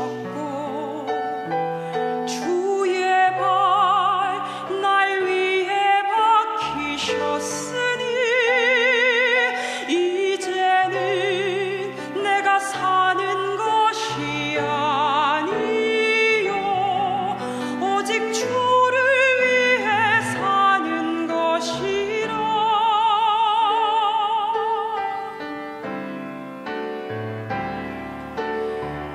지키셨고 주의 발 날 위해 박히셨으니 이제는 내가 사는 것이 아니요 오직 주를 위해 사는 것이라.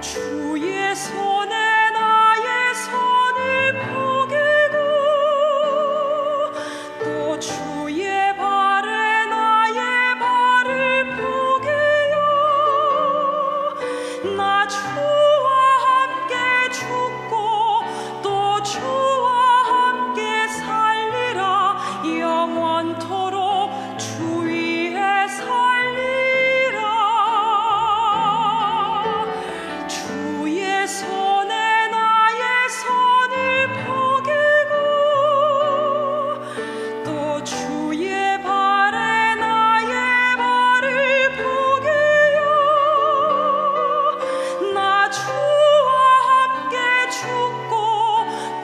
주의 손에 나의 손을 포개고 또 주의 발에 나의 발을 포개요 나 주와 함께 죽고 또 주와 함께 살리라 영원토록 주 위에 살리라. 주의 손에 나의 손을 포개고 또 주의 발에 나의 발을 포개요 나 주와 함께 죽고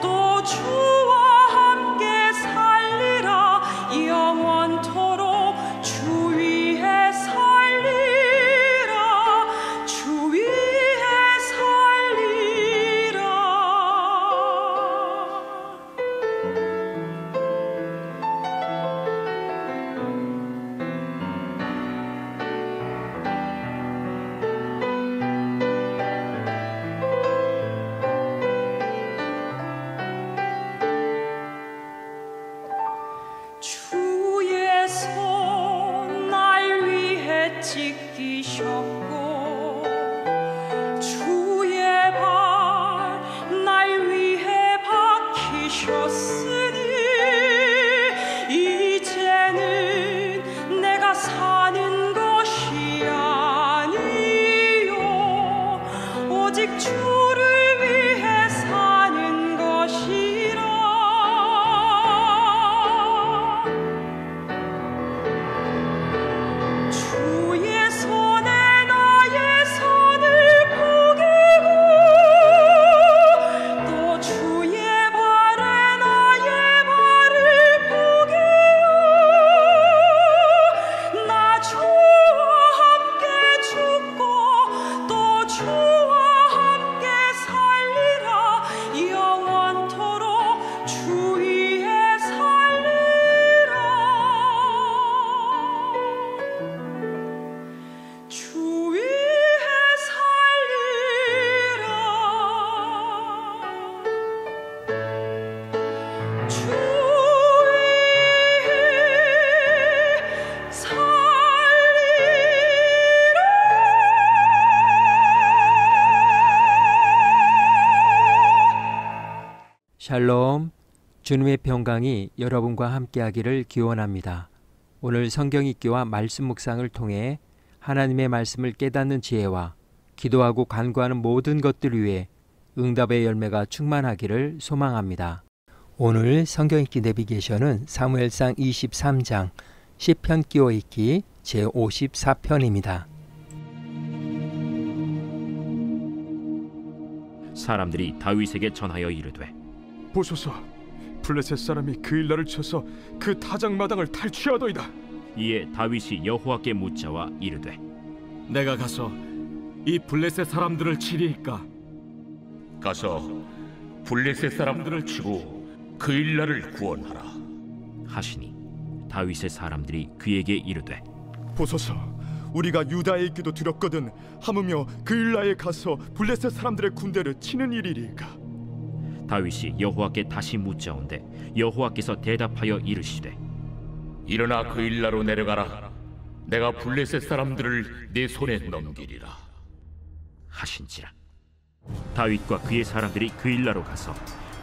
또 주와 함께 살리라 영원토록 주 위에 살리라. 주 위에 살리라. 주의 손 날 위해 지키셨고 주의 발 날 위해 박히셨으니 이제는 내가 사는 것이 아니요 오직 주를 위해 사는 것이라. 주의 손에 나의 손을 포개고 또 주의 발에 나의 발을 포개요 나 주와 함께 죽고 또 주와 함께 살리라 영원토록 주 위에 살리라. 주 위에 살리라. 주 위에 샬롬, 주님의 평강이 여러분과 함께하기를 기원합니다. 오늘 성경 읽기와 말씀 묵상을 통해 하나님의 말씀을 깨닫는 지혜와 기도하고 간구하는 모든 것들 위해 응답의 열매가 충만하기를 소망합니다. 오늘 성경 읽기 내비게이션은 사무엘상 23장 시편 끼워 읽기 제54편입니다. 사람들이 다윗에게 전하여 이르되 보소서, 블레셋 사람이 그일라를 쳐서 그 타작마당을 탈취하더이다. 이에 다윗이 여호와께 묻자와 이르되 내가 가서 이 블레셋 사람들을 치리이까? 가서 블레셋 사람들을 치고 그일라를 구원하라 하시니 다윗의 사람들이 그에게 이르되 보소서, 우리가 유다에 있기도 두렵거든 하무며 그일라에 가서 블레셋 사람들의 군대를 치는 일이리까? 다윗이 여호와께 다시 묻자온데 여호와께서 대답하여 이르시되 일어나 그일라로 내려가라. 내가 블레셋 사람들을 내 손에 넘기리라 하신지라. 다윗과 그의 사람들이 그일라로 가서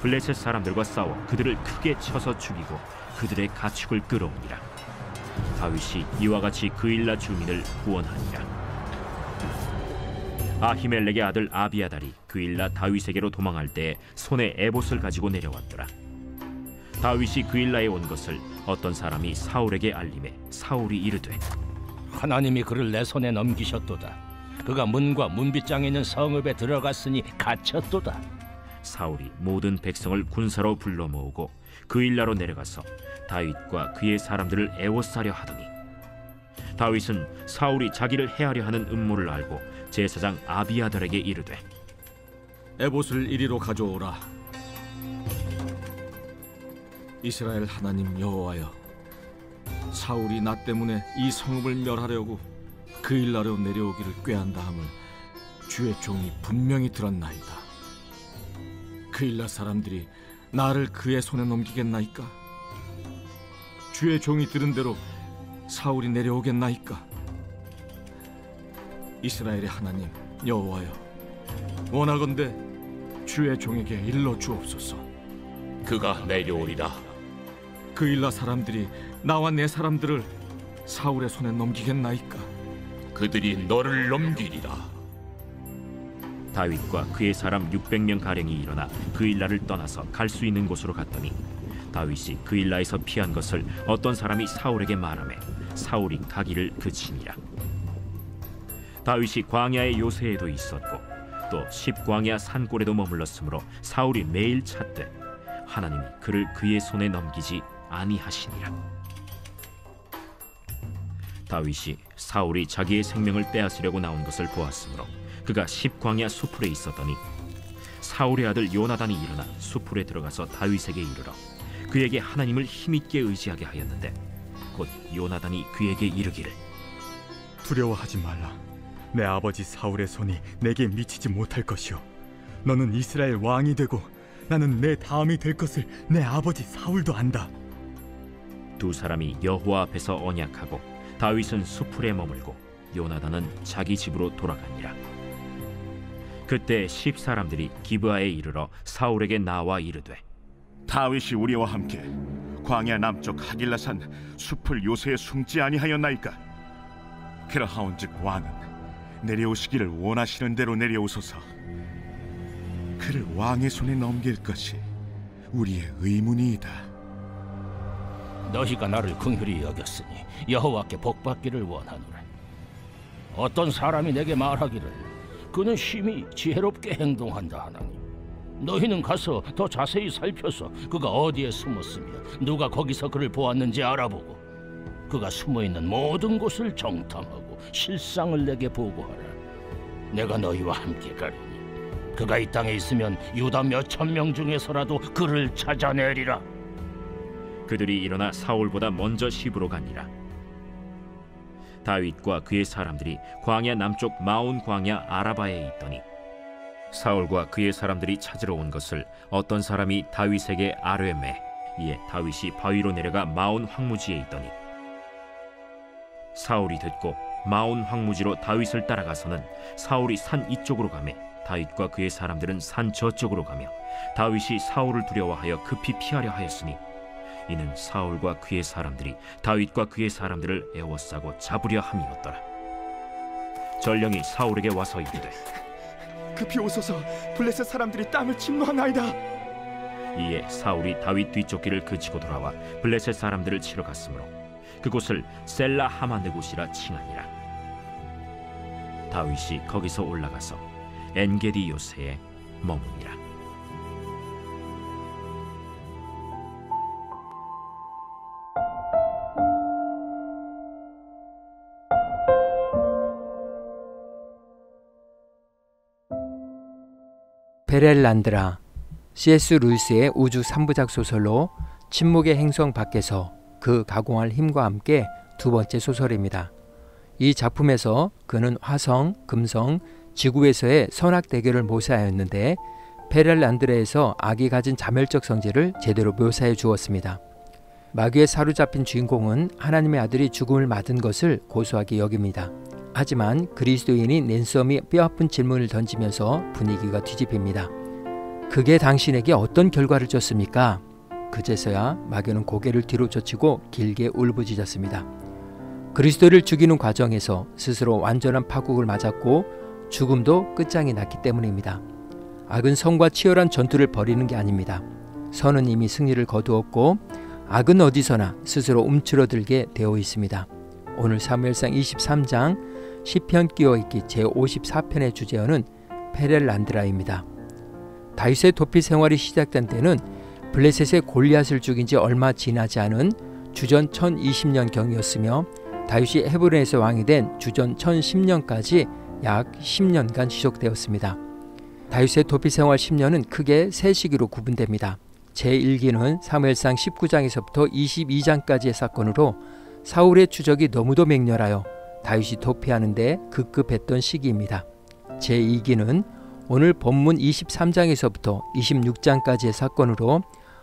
블레셋 사람들과 싸워 그들을 크게 쳐서 죽이고 그들의 가축을 끌어오니라. 다윗이 이와 같이 그일라 주민을 구원하니라. 아히멜렉의 아들 아비아달이 그일라 다윗에게로 도망할 때 손에 에봇을 가지고 내려왔더라. 다윗이 그일라에 온 것을 어떤 사람이 사울에게 알림해 사울이 이르되 하나님이 그를 내 손에 넘기셨도다. 그가 문과 문빗장에 있는 성읍에 들어갔으니 갇혔도다. 사울이 모든 백성을 군사로 불러 모으고 그일라로 내려가서 다윗과 그의 사람들을 애워싸려 하더니 다윗은 사울이 자기를 해하려 하는 음모를 알고 제사장 아비아달에게 이르되 에봇을 이리로 가져오라. 이스라엘 하나님 여호와여, 사울이 나 때문에 이 성읍을 멸하려고 그일라로 내려오기를 꾀한다 함을 주의 종이 분명히 들었나이다. 그일라 사람들이 나를 그의 손에 넘기겠나이까? 주의 종이 들은 대로 사울이 내려오겠나이까? 이스라엘의 하나님 여호와여, 원하건대 주의 종에게 일러 주옵소서. 그가 내려오리라. 그일라 사람들이 나와 내 사람들을 사울의 손에 넘기겠나이까? 그들이 너를 넘기리라. 다윗과 그의 사람 600명 가량이 일어나 그일라를 떠나서 갈 수 있는 곳으로 갔더니 다윗이 그일라에서 피한 것을 어떤 사람이 사울에게 말하매 사울이 가기를 그치니라. 다윗이 광야의 요새에도 있었고 또 십광야 산골에도 머물렀으므로 사울이 매일 찾되 하나님이 그를 그의 손에 넘기지 아니하시니라. 다윗이 사울이 자기의 생명을 빼앗으려고 나온 것을 보았으므로 그가 십광야 수풀에 있었더니 사울의 아들 요나단이 일어나 수풀에 들어가서 다윗에게 이르러 그에게 하나님을 힘있게 의지하게 하였는데 곧 요나단이 그에게 이르기를 두려워하지 말라. 내 아버지 사울의 손이 내게 미치지 못할 것이요, 너는 이스라엘 왕이 되고 나는 내 다음이 될 것을 내 아버지 사울도 안다. 두 사람이 여호와 앞에서 언약하고 다윗은 수풀에 머물고 요나단은 자기 집으로 돌아가니라. 그때 10사람들이 기브아에 이르러 사울에게 나와 이르되 다윗이 우리와 함께 광야 남쪽 하길라산 숲을 요새에 숨지 아니하였나이까? 그러하온즉 왕은 내려오시기를 원하시는 대로 내려오소서. 그를 왕의 손에 넘길 것이 우리의 의문이이다. 너희가 나를 긍휼히 여겼으니 여호와께 복받기를 원하노라. 어떤 사람이 내게 말하기를 그는 심히 지혜롭게 행동한다 하나니 너희는 가서 더 자세히 살펴서 그가 어디에 숨었으며 누가 거기서 그를 보았는지 알아보고 그가 숨어있는 모든 곳을 정탐하고 실상을 내게 보고하라. 내가 너희와 함께 가리니 그가 이 땅에 있으면 유다 몇천 명 중에서라도 그를 찾아내리라. 그들이 일어나 사울보다 먼저 시브로 가니라. 다윗과 그의 사람들이 광야 남쪽 마온 광야 아라바에 있더니 사울과 그의 사람들이 찾으러 온 것을 어떤 사람이 다윗에게 아뢰매 이에 다윗이 바위로 내려가 마온 황무지에 있더니 사울이 듣고 마온 황무지로 다윗을 따라가서는 사울이 산 이쪽으로 가매 다윗과 그의 사람들은 산 저쪽으로 가며 다윗이 사울을 두려워하여 급히 피하려 하였으니 이는 사울과 그의 사람들이 다윗과 그의 사람들을 애워싸고 잡으려 함이었더라. 전령이 사울에게 와서 이르되 급히 오소서. 블레셋 사람들이 땅을 침노하나이다. 이에 사울이 다윗 뒤쫓기를 그치고 돌아와 블레셋 사람들을 치러 갔으므로 그곳을 셀라 하마느곳이라 칭하니라. 다윗이 거기서 올라가서 엔게디 요새에 머무니라. 베렐란드라, C.S. 루이스의 우주 3부작 소설로 침묵의 행성 밖에서 그 가공할 힘과 함께 두 번째 소설입니다. 이 작품에서 그는 화성, 금성, 지구에서의 선악 대결을 묘사하였는데 베렐란드라에서 악이 가진 자멸적 성질을 제대로 묘사해 주었습니다. 마귀에 사로잡힌 주인공은 하나님의 아들이 죽음을 맞은 것을 고소하게 여깁니다. 하지만 그리스도인인 랜섬이 뼈아픈 질문을 던지면서 분위기가 뒤집힙니다. 그게 당신에게 어떤 결과를 줬습니까? 그제서야 마귀는 고개를 뒤로 젖히고 길게 울부짖었습니다. 그리스도를 죽이는 과정에서 스스로 완전한 파국을 맞았고 죽음도 끝장이 났기 때문입니다. 악은 선과 치열한 전투를 벌이는 게 아닙니다. 선은 이미 승리를 거두었고 악은 어디서나 스스로 움츠러들게 되어 있습니다. 오늘 사무엘상 23장 시편 끼어있기 제54편의 주제어는 페렐란드라입니다. 다윗의 도피 생활이 시작된 때는 블레셋의 골리앗을 죽인 지 얼마 지나지 않은 주전 1020년경이었으며 다윗이 헤브론에서 왕이 된 주전 1010년까지 약 10년간 지속되었습니다. 다윗의 도피 생활 10년은 크게 세 시기로 구분됩니다. 제1기는 사무엘상 19장에서부터 22장까지의 사건으로 사울의 추적이 너무도 맹렬하여 다윗이 도피하는 데 급급했던 시기입니다. 제2기는 오늘 본문 23장에서부터 26장까지의 사건으로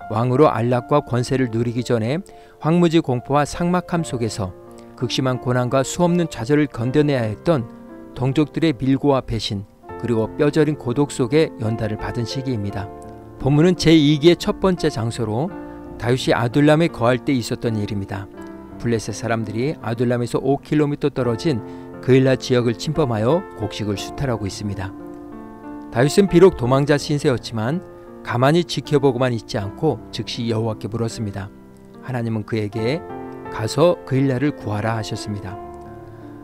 왕으로 안락과 권세를 누리기 전에 황무지 공포와 삭막함 속에서 극심한 고난과 수없는 좌절을 견뎌내야 했던 동족들의 밀고와 배신 그리고 뼈저린 고독 속에 연달을 받은 시기입니다. 본문은 제2기의 첫 번째 장소로 다윗이 아둘람에 거할 때 있었던 일입니다. 블레셋 사람들이 아둘람에서 5km 떨어진 그일라 지역을 침범하여 곡식을 수탈하고 있습니다. 다윗은 비록 도망자 신세였지만 가만히 지켜보고만 있지 않고 즉시 여호와께 물었습니다. 하나님은 그에게 가서 그일라를 구하라 하셨습니다.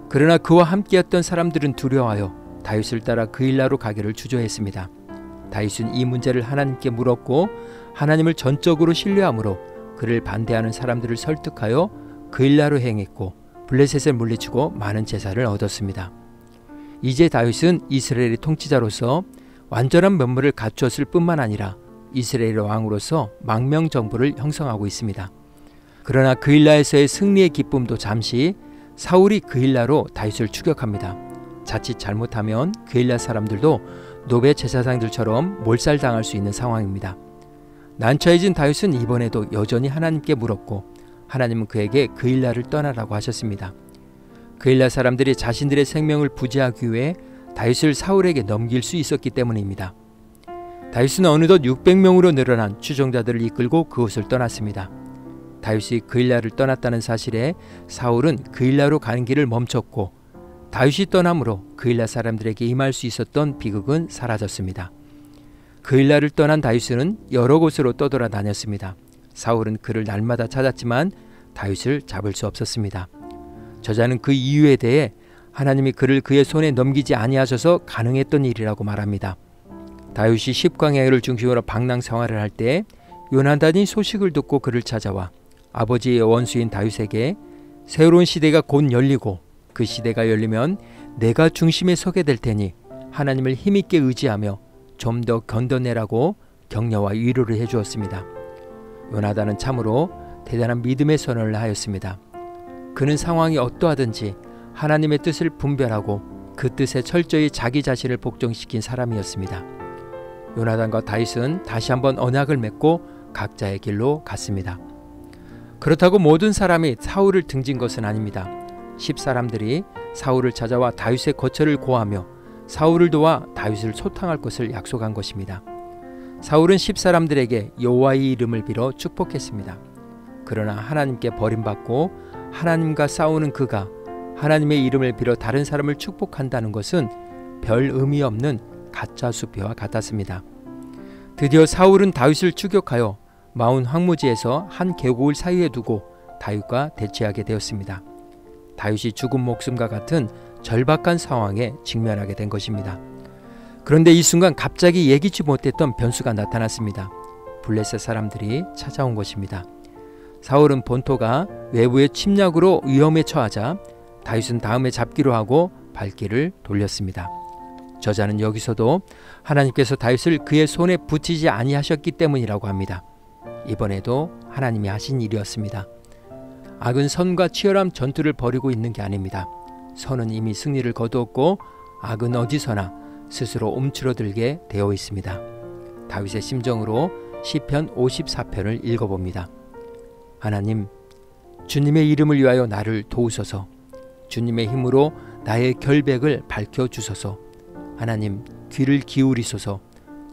그러나 그와 함께였던 사람들은 두려워하여 다윗을 따라 그일라로 가기를 주저했습니다. 다윗은 이 문제를 하나님께 물었고 하나님을 전적으로 신뢰하므로 그를 반대하는 사람들을 설득하여 그일라로 행했고 블레셋을 물리치고 많은 제사를 얻었습니다. 이제 다윗은 이스라엘의 통치자로서 완전한 면모를 갖추었을 뿐만 아니라 이스라엘의 왕으로서 망명정부를 형성하고 있습니다. 그러나 그일라에서의 승리의 기쁨도 잠시 사울이 그일라로 다윗을 추격합니다. 자칫 잘못하면 그일라 사람들도 노베 제사장들처럼 몰살당할 수 있는 상황입니다. 난처해진 다윗은 이번에도 여전히 하나님께 물었고 하나님은 그에게 그일라를 떠나라고 하셨습니다. 그일라 사람들이 자신들의 생명을 부지하기 위해 다윗을 사울에게 넘길 수 있었기 때문입니다. 다윗은 어느덧 600명으로 늘어난 추종자들을 이끌고 그곳을 떠났습니다. 다윗이 그일라를 떠났다는 사실에 사울은 그일라로 가는 길을 멈췄고 다윗이 떠남으로 그일라 사람들에게 임할 수 있었던 비극은 사라졌습니다. 그일라를 떠난 다윗은 여러 곳으로 떠돌아다녔습니다. 사울은 그를 날마다 찾았지만 다윗을 잡을 수 없었습니다. 저자는 그 이유에 대해 하나님이 그를 그의 손에 넘기지 아니하셔서 가능했던 일이라고 말합니다. 다윗이 십광야를 중심으로 방랑 생활을 할 때 요나단이 소식을 듣고 그를 찾아와 아버지의 원수인 다윗에게 새로운 시대가 곧 열리고 그 시대가 열리면 내가 중심에 서게 될 테니 하나님을 힘있게 의지하며 좀 더 견뎌내라고 격려와 위로를 해주었습니다. 요나단은 참으로 대단한 믿음의 선언을 하였습니다. 그는 상황이 어떠하든지 하나님의 뜻을 분별하고 그 뜻에 철저히 자기 자신을 복종시킨 사람이었습니다. 요나단과 다윗은 다시 한번 언약을 맺고 각자의 길로 갔습니다. 그렇다고 모든 사람이 사울을 등진 것은 아닙니다. 10사람들이 사울을 찾아와 다윗의 거처를 고하며 사울을 도와 다윗을 소탕할 것을 약속한 것입니다. 사울은 10사람들에게 여호와의 이름을 빌어 축복했습니다. 그러나 하나님께 버림받고 하나님과 싸우는 그가 하나님의 이름을 빌어 다른 사람을 축복한다는 것은 별 의미 없는 가짜 수표와 같았습니다. 드디어 사울은 다윗을 추격하여 마운 황무지에서 한 계곡을 사이에 두고 다윗과 대치하게 되었습니다. 다윗이 죽은 목숨과 같은 절박한 상황에 직면하게 된 것입니다. 그런데 이 순간 갑자기 예기치 못했던 변수가 나타났습니다. 블레셋 사람들이 찾아온 것입니다. 사울은 본토가 외부의 침략으로 위험에 처하자 다윗은 다음에 잡기로 하고 발길을 돌렸습니다. 저자는 여기서도 하나님께서 다윗을 그의 손에 붙이지 아니하셨기 때문이라고 합니다. 이번에도 하나님이 하신 일이었습니다. 악은 선과 치열한 전투를 벌이고 있는 게 아닙니다. 선은 이미 승리를 거두었고 악은 어디서나 스스로 움츠러들게 되어 있습니다. 다윗의 심정으로 시편 54편을 읽어봅니다. 하나님, 주님의 이름을 위하여 나를 도우소서. 주님의 힘으로 나의 결백을 밝혀주소서. 하나님, 귀를 기울이소서.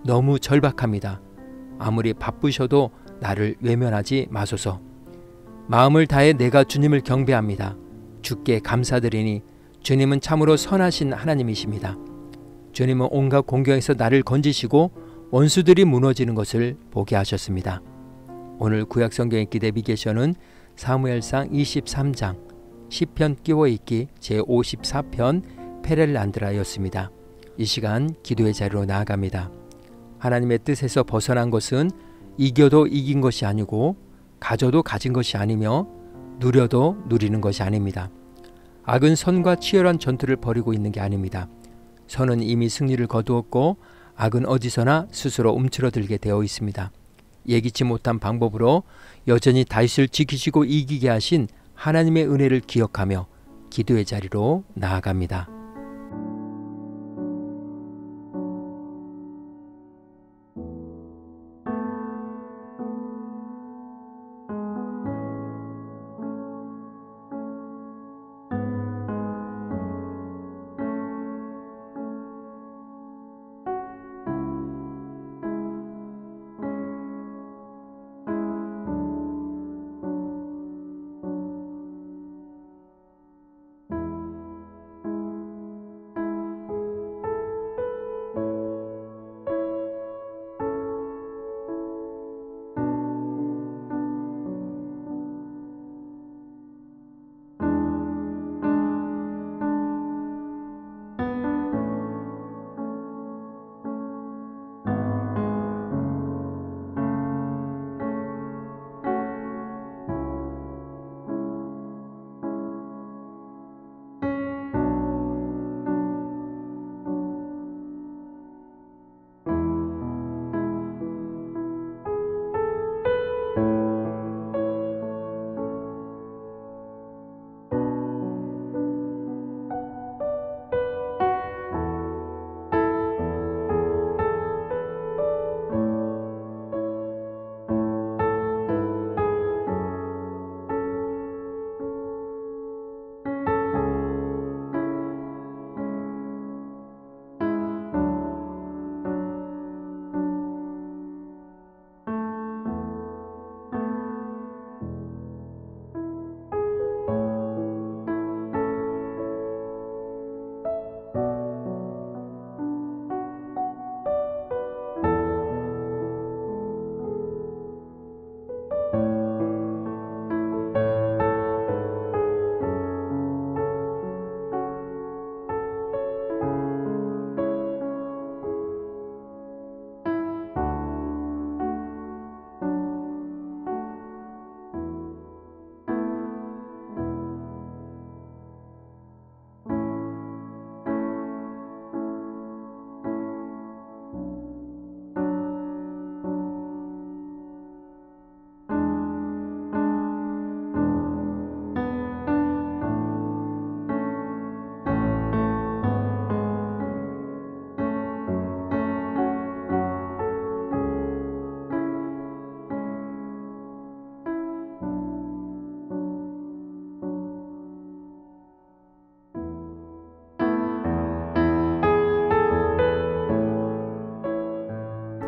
너무 절박합니다. 아무리 바쁘셔도 나를 외면하지 마소서. 마음을 다해 내가 주님을 경배합니다. 주께 감사드리니 주님은 참으로 선하신 하나님이십니다. 주님은 온갖 공경에서 나를 건지시고 원수들이 무너지는 것을 보게 하셨습니다. 오늘 구약성경의 기대 미개션은 사무엘상 23장 시편 끼워읽기 제54편 페렐란드라였습니다. 이 시간 기도의 자리로 나아갑니다. 하나님의 뜻에서 벗어난 것은 이겨도 이긴 것이 아니고 가져도 가진 것이 아니며 누려도 누리는 것이 아닙니다. 악은 선과 치열한 전투를 벌이고 있는 게 아닙니다. 선은 이미 승리를 거두었고 악은 어디서나 스스로 움츠러들게 되어 있습니다. 예기치 못한 방법으로 여전히 다윗을 지키시고 이기게 하신 하나님의 은혜를 기억하며 기도의 자리로 나아갑니다.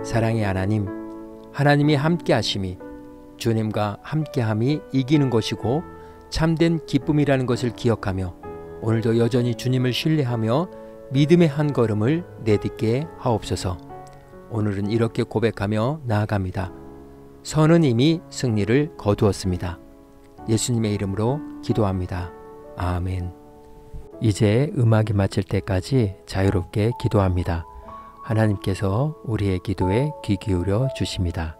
사랑의 하나님, 하나님이 함께 하심이 주님과 함께함이 이기는 것이고 참된 기쁨이라는 것을 기억하며 오늘도 여전히 주님을 신뢰하며 믿음의 한 걸음을 내딛게 하옵소서. 오늘은 이렇게 고백하며 나아갑니다. 선은 이미 승리를 거두었습니다. 예수님의 이름으로 기도합니다. 아멘. 이제 음악이 마칠 때까지 자유롭게 기도합니다. 하나님께서 우리의 기도에 귀 기울여 주십니다.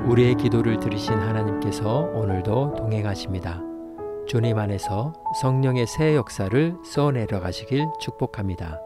우리의 기도를 들으신 하나님께서 오늘도 동행하십니다. 주님 안에서 성령의 새 역사를 써내려 가시길 축복합니다.